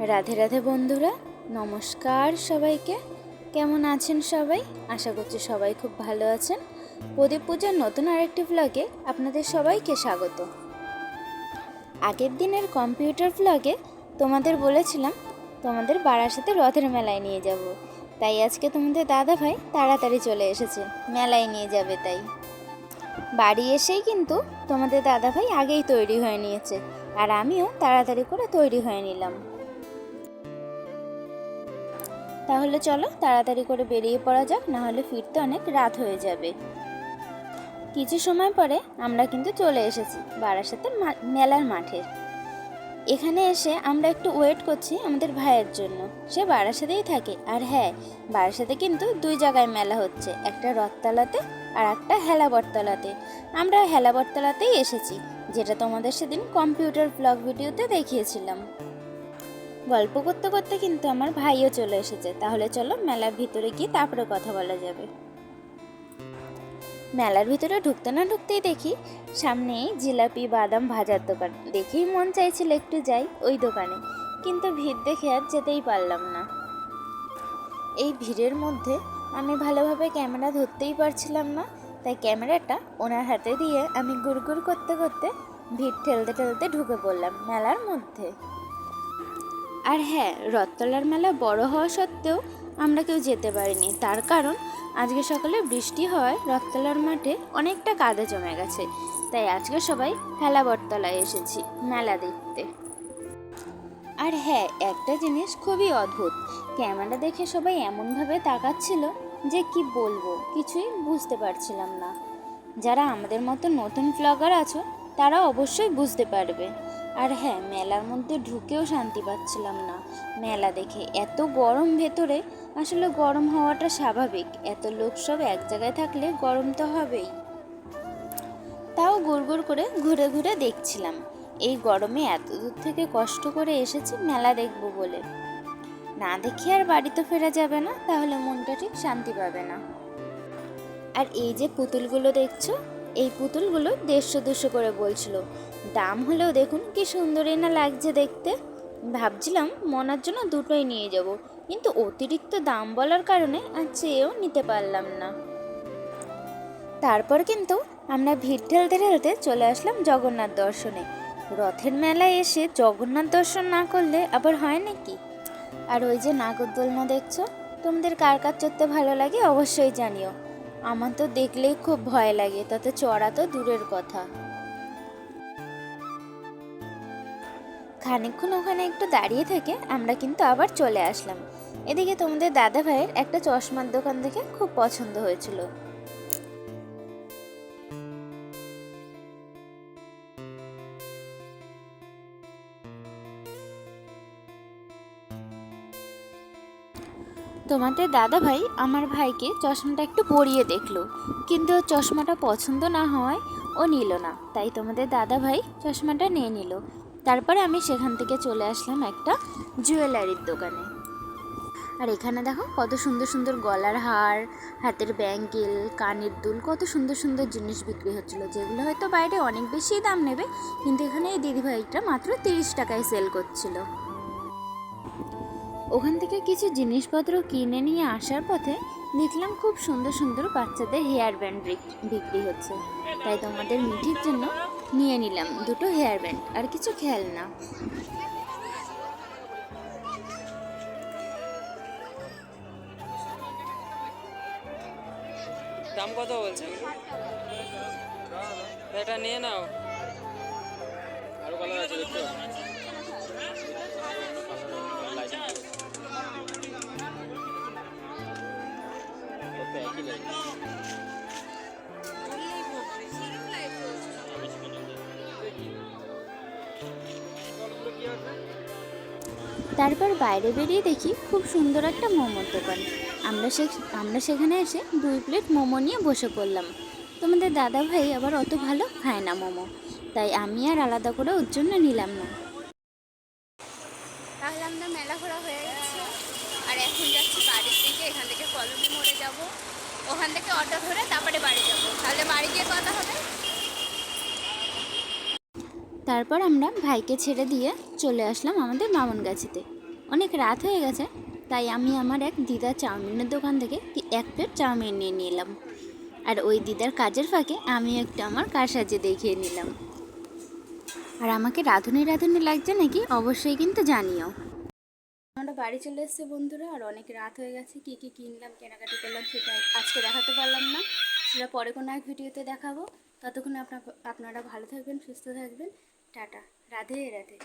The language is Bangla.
রাধে রাধে বন্ধুরা, নমস্কার সবাইকে। কেমন আছেন সবাই? আশা করছি সবাই খুব ভালো আছেন। প্রদীপ পূজার নতুন আরেকটি ব্লগে আপনাদের সবাইকে স্বাগত। আগের দিনের কম্পিউটার ব্লগে তোমাদের বলেছিলাম তোমাদের বারাসাতে রথের মেলায় নিয়ে যাব, তাই আজকে তোমাদের দাদাভাই তাড়াতাড়ি চলে এসেছে, মেলায় নিয়ে যাবে। তাই বাড়ি এসেই কিন্তু তোমাদের দাদাভাই আগেই তৈরি হয়ে নিয়েছে, আর আমিও তাড়াতাড়ি করে তৈরি হয়ে নিলাম। তাহলে চলো তাড়াতাড়ি করে বেরিয়ে পড়া যাক, না হলে ফিরতে অনেক রাত হয়ে যাবে। কিছু সময় পরে আমরা কিন্তু চলে এসেছি বারাসাতের মেলার মাঠে। এখানে এসে আমরা একটু ওয়েট করছি আমাদের ভাইয়ের জন্য, সে বারাসাতেই থাকে। আর হ্যাঁ, বারাসাতে কিন্তু দুই জায়গায় মেলা হচ্ছে, একটা রথতলাতে আর একটা হেলাবরতলাতে। আমরা হেলাবরতলাতেই এসেছি, যেটা তোমাদের সেদিন কম্পিউটার ব্লগ ভিডিওতে দেখিয়েছিলাম। গল্প করতে করতে কিন্তু আমার ভাইও চলে এসেছে। তাহলে চলো মেলার ভিতরে গিয়ে তারপরে কথা বলা যাবে। মেলার ভিতরে ঢুকতে না ঢুকতেই দেখি সামনেই জিলাপি বাদাম ভাজার দোকান। দেখেই মন চাইছিল একটু যাই ওই দোকানে, কিন্তু ভিড় দেখে আর যেতেই পারলাম না। এই ভিড়ের মধ্যে আমি ভালোভাবে ক্যামেরা ধরতেই পারছিলাম না, তাই ক্যামেরাটা ওনার হাতে দিয়ে আমি গুড়গুড় করতে করতে ভিড় ঠেলতে ঠেলতে ঢুকে পড়লাম মেলার মধ্যে। আর হ্যাঁ, রথতলার মেলা বড় হওয়া সত্ত্বেও আমরা কেউ যেতে পারিনি, তার কারণ আজকে সকালে বৃষ্টি হওয়ায় রথতলার মাঠে অনেকটা কাদা জমে গেছে। তাই আজকে সবাই হেলাবরতলায় এসেছি মেলা দেখতে। আর হ্যাঁ, একটা জিনিস খুবই অদ্ভুত, ক্যামেরা দেখে সবাই এমনভাবে তাকাচ্ছিল যে কি বলবো, কিছুই বুঝতে পারছিলাম না। যারা আমাদের মতো নতুন ব্লগার আছো তারা অবশ্যই বুঝতে পারবে। আর হ্যাঁ, মেলার মধ্যে ঢুকেও শান্তি পাচ্ছিলাম না মেলা দেখে। এত গরম ভেতরে, আসলে গরম হওয়াটা স্বাভাবিক, এত লোক সব এক জায়গায় থাকলে গরম তো হবেই। তাও গুড়গুড় করে ঘুরে ঘুরে দেখছিলাম। এই গরমে এত দূর থেকে কষ্ট করে এসেছি মেলা দেখব বলে, না দেখে আর বাড়ি তো ফেরা যাবে না, তাহলে মনটা ঠিক শান্তি পাবে না। আর এই যে পুতুলগুলো দেখছো, এই পুতুলগুলো 150-200 করে বলছিল। দাম হলেও দেখুন কি সুন্দরই না লাগছে দেখতে। ভাবছিলাম মনার জন্য দুটোই নিয়ে যাব, কিন্তু অতিরিক্ত দাম বলার কারণে আর চেয়েও নিতে পারলাম না। তারপর কিন্তু আমরা ভিড় ঠেলতে ঠেলতে চলে আসলাম জগন্নাথ দর্শনে। রথের মেলায় এসে জগন্নাথ দর্শন না করলে আবার হয় নাকি? আর ওই যে নাগরদোলনা দেখছো, তোমাদের কার কার চড়তে ভালো লাগে অবশ্যই জানিও। আমার তো দেখলেই খুব ভয় লাগে, তাতে চড়া তো দূরের কথা। খানিকক্ষণ ওখানে একটু দাঁড়িয়ে থেকে আমরা কিন্তু আবার চলে আসলাম। এদিকে তোমাদের দাদা ভাইয়ের একটা চশমার দোকান দেখে খুব পছন্দ হয়েছিল। তোমাদের দাদা ভাই আমার ভাইকে চশমাটা একটু পরিয়ে দেখলো, কিন্তু ওর চশমাটা পছন্দ না হওয়ায় ও নিল না। তাই তোমাদের দাদা ভাই চশমাটা নিয়ে নিল। তারপরে আমি সেখান থেকে চলে আসলাম একটা জুয়েলারির দোকানে। আর এখানে দেখো কত সুন্দর সুন্দর গলার হার, হাতের ব্যাঙ্গেল, কানের দুল, কত সুন্দর সুন্দর জিনিস বিক্রি হচ্ছিলো, যেগুলো হয়তো বাইরে অনেক বেশি দাম নেবে, কিন্তু এখানে এই দিদিভাইটা মাত্র 30 টাকায় সেল করছিল। ওখান থেকে কিছু জিনিসপত্র কিনে নিয়ে আসার পথে দেখলাম খুব সুন্দর সুন্দর বাচ্চাদের হেয়ার ব্যান্ড বিক্রি হচ্ছে, তাই তোমাদের মিঠির জন্য নিয়ে নিলাম দুটো হেয়ার ব্যান্ড আর কিছু খেলনা। দাম কত বলছে? এটা নিয়ে নাও। আরো কালার আছে দেখতে। তারপর বাইরে বেরিয়ে দেখি খুব সুন্দর একটা মোমোর দোকান। আমরা সেখানে এসে 2 প্লেট মোমো নিয়ে বসে পড়লাম। তোমাদের দাদা ভাই আবার অত ভালো খায় না মোমো, তাই আমি আর আলাদা করে ওর জন্য নিলাম না। তাহলে আমরা মেলা ঘোরা হয়ে গেছে, আর এখন যাচ্ছি বাড়ির দিকে। এখান থেকে কলোনি মোড়ে যাব, ওখান থেকে অটো ধরে তারপরে বাড়ি যাব। তাহলে বাড়ি গিয়ে কথা হবে। তারপর আমরা ভাইকে ছেড়ে দিয়ে চলে আসলাম আমাদের মামনগাছিতে। অনেক রাত হয়ে গেছে, তাই আমি আমার এক দিদার চাউমিনের দোকান থেকে এক প্লেট চাউমিন নিয়ে নিলাম। আর ওই দিদার কাজের ফাঁকে আমি একটু আমার কারসাজি দেখিয়ে নিলাম। আর আমাকে রাঁধুনি রাঁধুনি লাগছে নাকি অবশ্যই কিন্তু জানিও। আমরা বাড়ি চলে এসেছি বন্ধুরা, আর অনেক রাত হয়ে গেছে। কী কী কিনলাম, কেনাকাটি করলাম সেটা আজকে দেখাতে পারলাম না, সেটা পরে কোনো এক ভিডিওতে দেখাবো। ততক্ষণে আপনারা ভালো থাকবেন, সুস্থ থাকবেন। টাটা, রাধে রাধে।